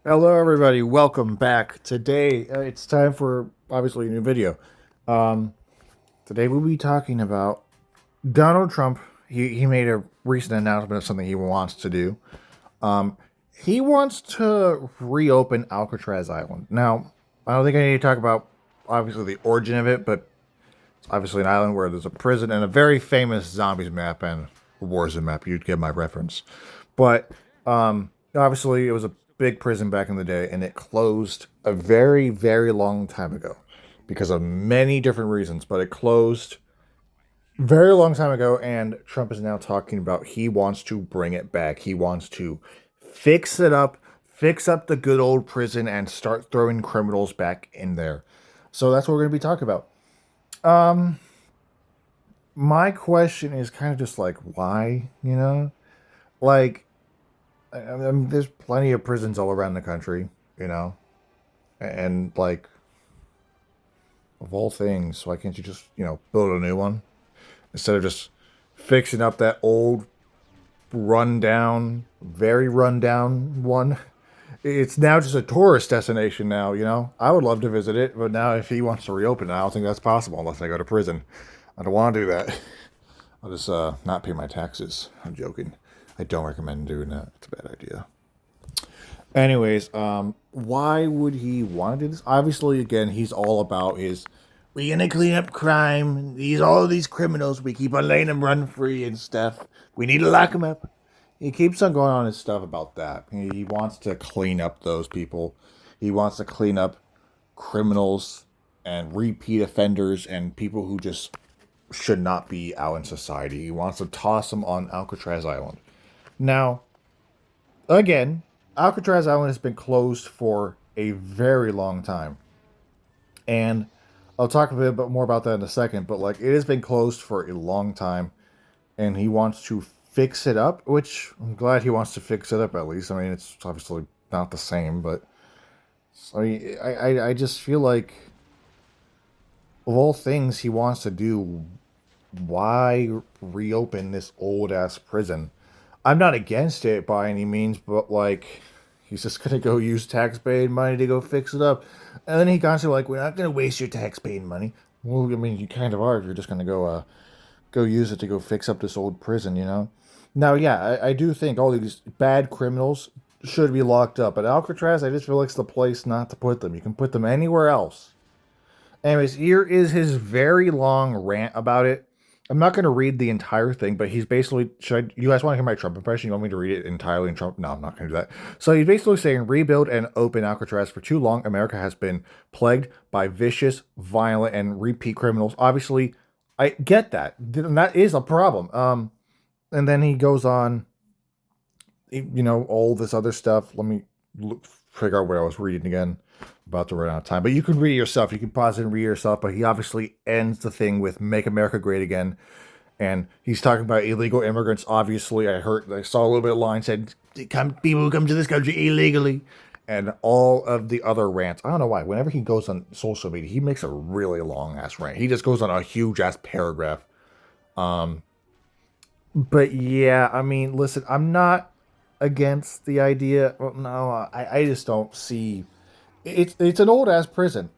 Hello, everybody. Welcome back. Today, it's time for obviously a new video. Um, Today we'll be talking about Donald Trump. He made a recent announcement of something he wants to do. Um, he wants to reopen Alcatraz Island. Now, I don't think I need to talk about obviously the origin of it, but it's obviously an island where there's a prison and a very famous zombies map and Warzone map. You'd get my reference, but obviously it was a big prison back in the day, and it closed a very, very long time ago because of many different reasons. But it closed very long time ago, and Trump is now talking about he wants to bring it back. He wants to fix it up, fix up the good old prison, and start throwing criminals back in there. So that's what we're going to be talking about. Um, my question is kind of just like, why? Like, I mean, there's plenty of prisons all around the country, you know, and like, of all things, why can't you just, build a new one instead of just fixing up that old, rundown, very rundown one? It's now just a tourist destination now, I would love to visit it, but now if he wants to reopen it, I don't think that's possible unless I go to prison. I don't want to do that. I'll just not pay my taxes. I'm joking. I don't recommend doing that. It's a bad idea. Anyways, why would he want to do this? Obviously, again, he's all about his. We're gonna clean up crime. All of these criminals. We keep on letting them run free and stuff. We need to lock them up. He keeps on going on his stuff about that. He wants to clean up those people. He wants to clean up criminals and repeat offenders and people who just should not be out in society. He wants to toss them on Alcatraz Island. Now, again, Alcatraz Island has been closed for a very long time. And I'll talk a bit more about that in a second, but like it has been closed for a long time and he wants to fix it up, which I'm glad he wants to fix it up at least. I mean, it's obviously not the same, but I just feel like of all things he wants to do, why reopen this old ass prison? I'm not against it by any means, but like he's just gonna go use tax-paying money to go fix it up, and then he constantly like, "We're not gonna waste your tax-paying money." Well, I mean, you kind of are if you're just gonna go use it to go fix up this old prison. Now, yeah, I do think all these bad criminals should be locked up, but Alcatraz, I just feel like it's the place not to put them. You can put them anywhere else. Anyways, here is his very long rant about it. I'm not going to read the entire thing, but he's basically. You guys want to hear my Trump impression? You want me to read it entirely in Trump? No, I'm not going to do that. So he's basically saying rebuild and open Alcatraz. For too long, America has been plagued by vicious, violent, and repeat criminals. Obviously, I get that. And that is a problem. And then he goes on, all this other stuff. Let me figure out what I was reading again. About to run out of time, but you can read it yourself. You can pause it and read it yourself. But he obviously ends the thing with "Make America Great Again," and he's talking about illegal immigrants. Obviously, I saw a little bit of line said, People who come to this country illegally," and all of the other rants. I don't know why. Whenever he goes on social media, he makes a really long ass rant. He just goes on a huge ass paragraph. But yeah, I mean, listen, I'm not against the idea. Well, no, I just don't see. It's an old ass prison.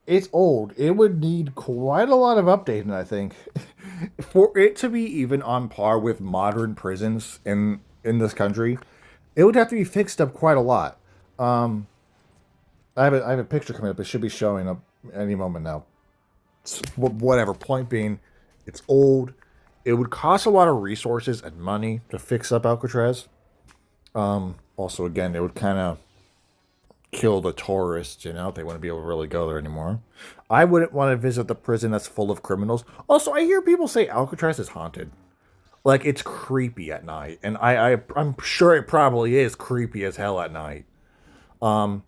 It's old. It would need quite a lot of updating, I think, for it to be even on par with modern prisons in this country. It would have to be fixed up quite a lot. Um, I have a picture coming up. It should be showing up any moment now. Whatever. Point being, it's old. It would cost a lot of resources and money to fix up Alcatraz. Also, again, it would kind of kill the tourists, they wouldn't be able to really go there anymore. I wouldn't want to visit the prison that's full of criminals. Also, I hear people say Alcatraz is haunted. Like it's creepy at night. And I'm sure it probably is creepy as hell at night. Um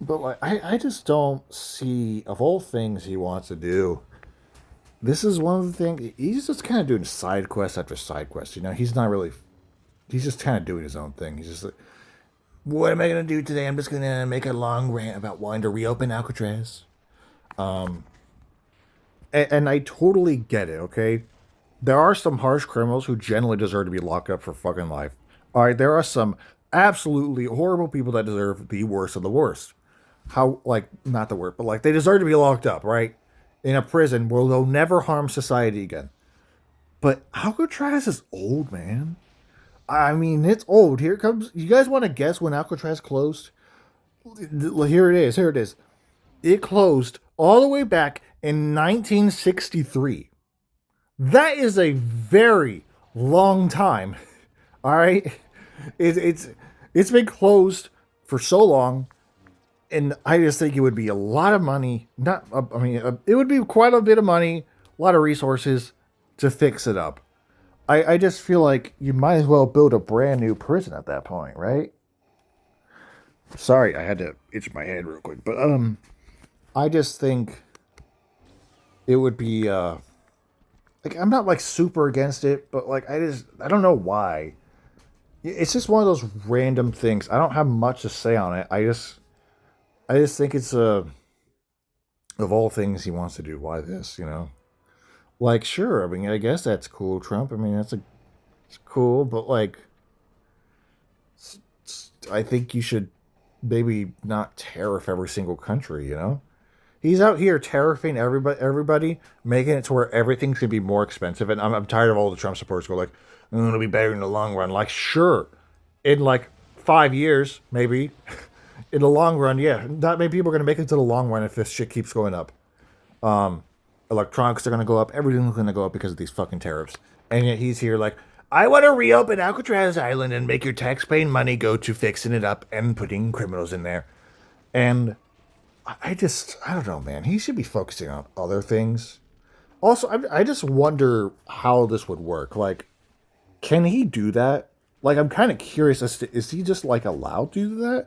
but like I just don't see of all things he wants to do. This is one of the things he's just kind of doing side quest after side quest. He's not really he's just kind of doing his own thing. He's just like, what am I going to do today? I'm just going to make a long rant about wanting to reopen Alcatraz. And I totally get it, okay? There are some harsh criminals who generally deserve to be locked up for fucking life. All right, there are some absolutely horrible people that deserve the worst of the worst. How, like, not the worst, but like they deserve to be locked up, right? In a prison where they'll never harm society again. But Alcatraz is old, man. I mean, it's old. Here it comes. You guys want to guess when Alcatraz closed? Here it is. Here it is. It closed all the way back in 1963. That is a very long time. All right, it's been closed for so long, and I just think it would be a lot of money. Not, I mean, it would be quite a bit of money, a lot of resources to fix it up. I just feel like you might as well build a brand new prison at that point, right? Sorry, I had to itch my head real quick, but I just think it would be like I'm not like super against it, but like I don't know why. It's just one of those random things. I don't have much to say on it. I just think it's of all things he wants to do, why this, you know? Like sure, I mean I guess that's cool, Trump. I mean it's cool, but like I think you should maybe not tariff every single country, you know? He's out here tariffing everybody, making it to where everything should be more expensive. And I'm tired of all the Trump supporters go like, oh, it'll be better in the long run. Like, sure, in like 5 years, maybe. In the long run, yeah, not many people are going to make it to the long run if this shit keeps going up. Electronics are going to go up. Everything's going to go up because of these fucking tariffs. And yet he's here like, I want to reopen Alcatraz Island and make your tax-paying money go to fixing it up and putting criminals in there. And I don't know, man. He should be focusing on other things. Also, I just wonder how this would work. Like, can he do that? Like, I'm kind of curious as to, is he just, like, allowed to do that?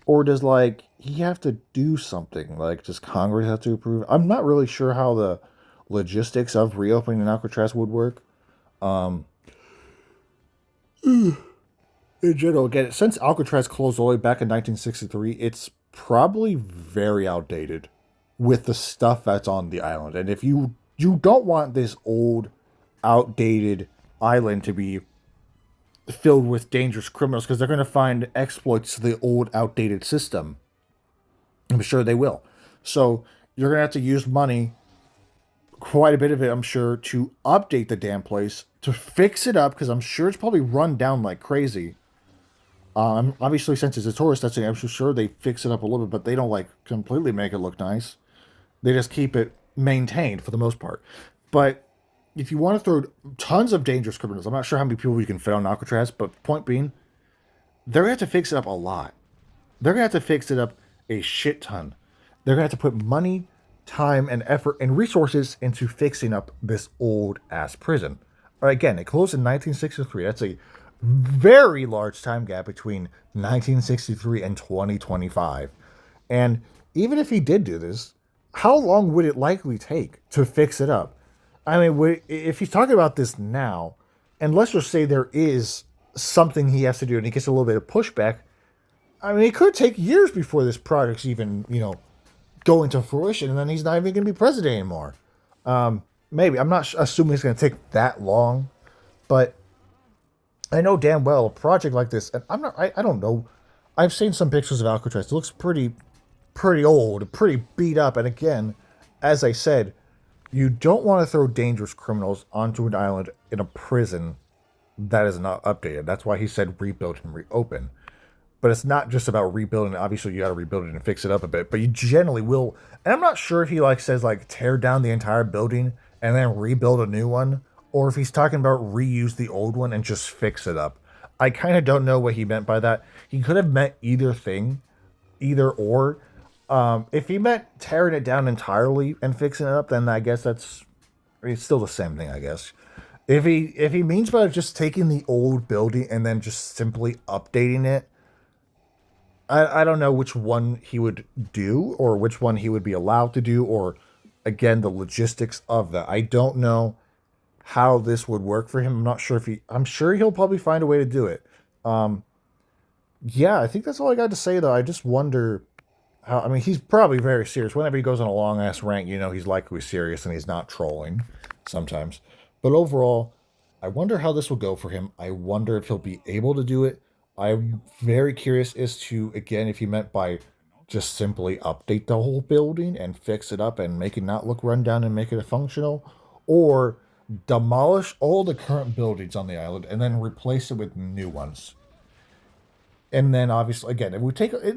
Or does, like, he have to do something? Like, does Congress have to approve? I'm not really sure how the logistics of reopening Alcatraz would work. In general, again, since Alcatraz closed all the way back in 1963, it's probably very outdated with the stuff that's on the island. And if you don't want this old, outdated island to be filled with dangerous criminals because they're going to find exploits to the old, outdated system. I'm sure they will. So you're going to have to use money, quite a bit of it, I'm sure, to update the damn place, to fix it up, because I'm sure it's probably run down like crazy. Obviously, since it's a tourist destination, I'm sure they fix it up a little bit, but they don't like completely make it look nice. They just keep it maintained for the most part. But if you want to throw tons of dangerous criminals, I'm not sure how many people you can fit on Alcatraz, but point being, they're going to have to fix it up a lot. They're going to have to fix it up a shit ton. They're going to have to put money, time, and effort and resources into fixing up this old ass prison. Again, it closed in 1963. That's a very large time gap between 1963 and 2025. And even if he did do this, how long would it likely take to fix it up? I mean, if he's talking about this now, and let's just say there is something he has to do and he gets a little bit of pushback, I mean, it could take years before this project's even, go into fruition, and then he's not even going to be president anymore. Maybe. I'm not assuming it's going to take that long, but I know damn well a project like this, and I don't know. I've seen some pictures of Alcatraz. It looks pretty old, pretty beat up, and again, as I said, you don't want to throw dangerous criminals onto an island in a prison that is not updated. That's why he said rebuild and reopen. But it's not just about rebuilding. Obviously, you got to rebuild it and fix it up a bit. But you generally will. And I'm not sure if he says tear down the entire building and then rebuild a new one, or if he's talking about reuse the old one and just fix it up. I kind of don't know what he meant by that. He could have meant either thing, either or. If he meant tearing it down entirely and fixing it up, then I guess it's still the same thing, I guess. If he means by just taking the old building and then just simply updating it, I don't know which one he would do or which one he would be allowed to do, or again, the logistics of that. I don't know how this would work for him. I'm not sure I'm sure he'll probably find a way to do it. Yeah, I think that's all I got to say though. I just wonder how, I mean, he's probably very serious. Whenever he goes on a long ass rant, he's likely serious and he's not trolling sometimes. But overall, I wonder how this will go for him. I wonder if he'll be able to do it. I'm very curious as to, again, if he meant by just simply update the whole building and fix it up and make it not look run down and make it functional, or demolish all the current buildings on the island and then replace it with new ones. And then obviously, again,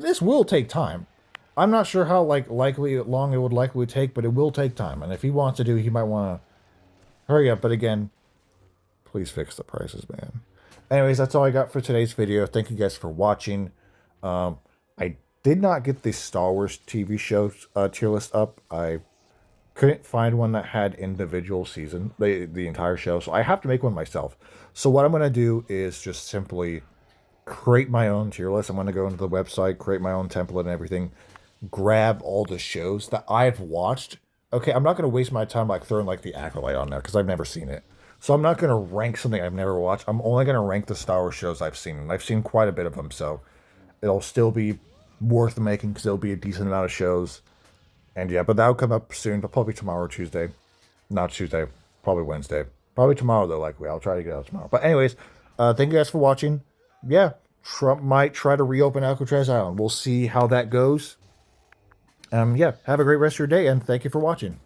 this will take time. I'm not sure how likely long it would likely take, but it will take time. And if he wants to do, he might want to hurry up. But again, please fix the prices, man. Anyways, that's all I got for today's video. Thank you guys for watching. I did not get the Star Wars TV show tier list up. I couldn't find one that had individual season, the entire show. So I have to make one myself. So what I'm going to do is just simply create my own tier list. I'm going to go into the website, create my own template and everything, grab all the shows that I've watched. Okay, I'm not going to waste my time like throwing like the Acolyte on there because I've never seen it. So I'm not going to rank something I've never watched. I'm only going to rank the Star Wars shows I've seen. And I've seen quite a bit of them, so it'll still be worth making because it'll be a decent amount of shows. And yeah, but that'll come up soon, but probably tomorrow or Tuesday. Not Tuesday, probably Wednesday. Probably tomorrow, though, likely. I'll try to get out tomorrow. But anyways, thank you guys for watching. Yeah, Trump might try to reopen Alcatraz Island. We'll see how that goes. Yeah, have a great rest of your day, and thank you for watching.